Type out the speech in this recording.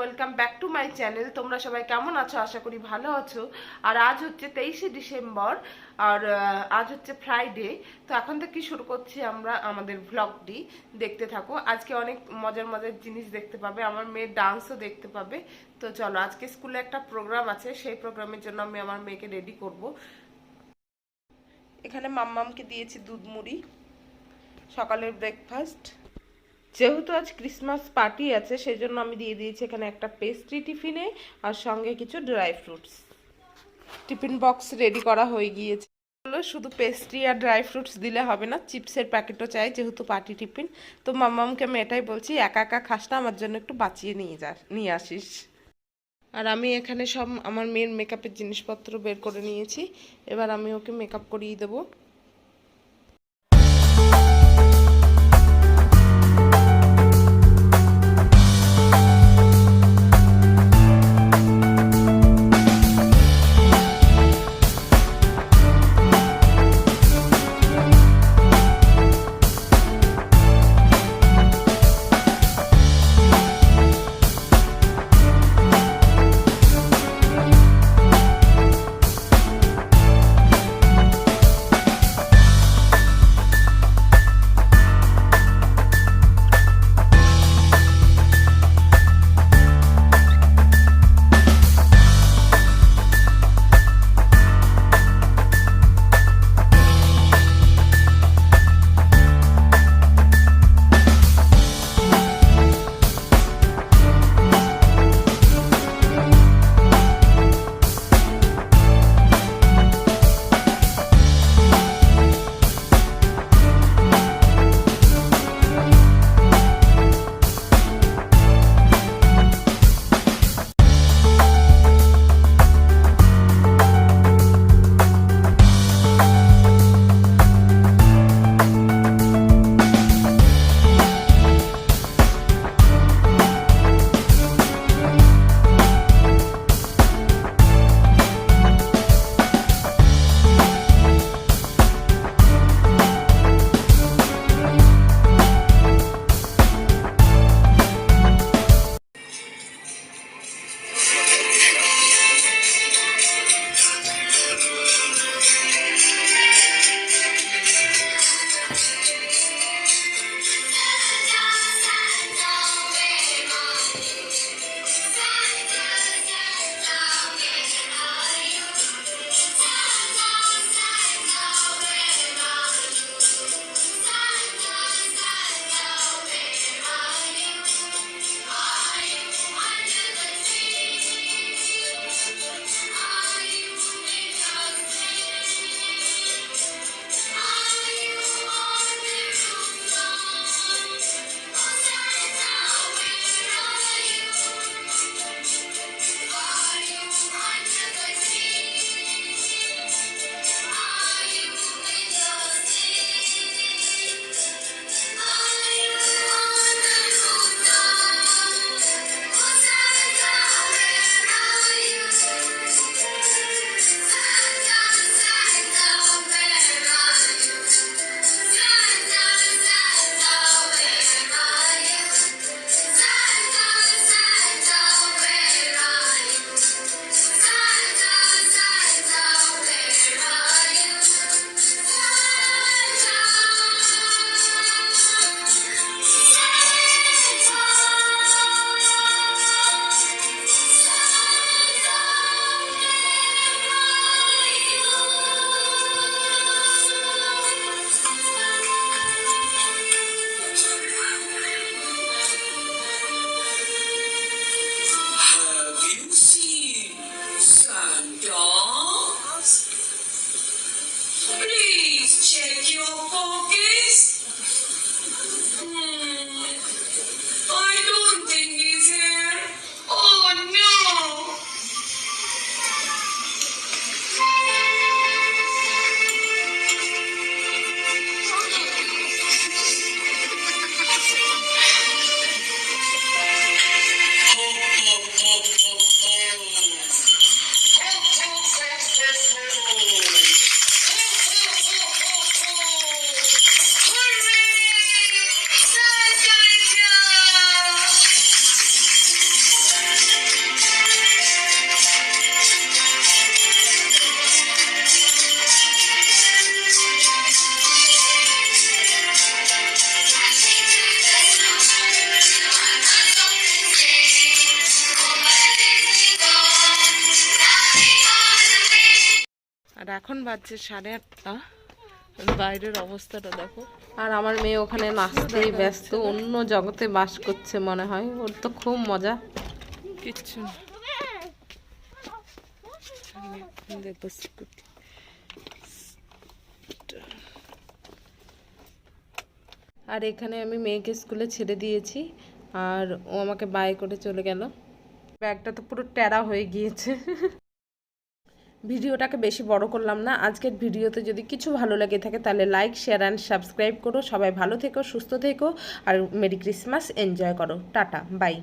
Welcome back to my channel. তোমরা সবাই কেমন আছো? আশা করি ভালো আছো। আর আজ হচ্ছে 23শে ডিসেম্বর, আর আজ হচ্ছে ফ্রাইডে। তো এখন থেকে শুরু করছি আমরা আমাদের ভ্লগটি। দেখতে থাকো, আজকে অনেক মজার মজার জিনিস দেখতে পাবে, আমার মেয়ের ডান্সও দেখতে পাবে। তো চলো, আজকে স্কুলে একটা প্রোগ্রাম আছে, সেই প্রোগ্রামের জন্য আমি আমার মেয়েকে রেডি করব। এখানে মাম্মামকে দিয়েছি দুধ মুড়ি, সকালের ব্রেকফাস্ট। যেহেতু আজ ক্রিসমাস পার্টি আছে, সেই জন্য আমি দিয়ে দিয়েছি এখানে একটা পেস্ট্রি টিফিনে, আর সঙ্গে কিছু dry fruits. Tiffin box ready করা হয়ে গিয়েছে। শুধু পেস্ট্রি আর ড্রাই ফ্রুটস দিলে হবে না, চিপসের প্যাকেটও চাই যেহেতু পার্টি টিফিন। তো মাম্মামকে আমি এটাই বলছি, একা একা খাস না, আমার জন্য একটু বাঁচিয়ে নিয়ে আসিস। আর আমি এখানে সব আমার মেয়ের মেকআপের জিনিসপত্র বের করে নিয়েছি। এবার আমি ওকে মেকআপ করিয়ে দেবো। এখন বাজছে 8:30। বাইরের অবস্থাটা দেখো। আর আমার মেয়ে ওখানে নাচতেই ব্যস্ত, অন্য জগতে বাস করছে মনে হয়, ওর তো খুব মজা। কিচ্ছু না, দেখো স্কুটি। আর এখানে আমি মেয়েকে স্কুলে ছেড়ে দিয়েছি, আর ও আমাকে বাই করে চলে গেল। ব্যাগটা তো পুরো ট্যারা হয়ে গিয়েছে। ভিডিওটাকে বেশি বড় করলাম না। আজকের ভিডিওতে যদি কিছু ভালো লেগে থাকে তাহলে লাইক, শেয়ার অ্যান্ড সাবস্ক্রাইব করো। সবাই ভালো থেকো, সুস্থ থেকো, আর মেরি ক্রিসমাস এনজয় করো। Tata, by.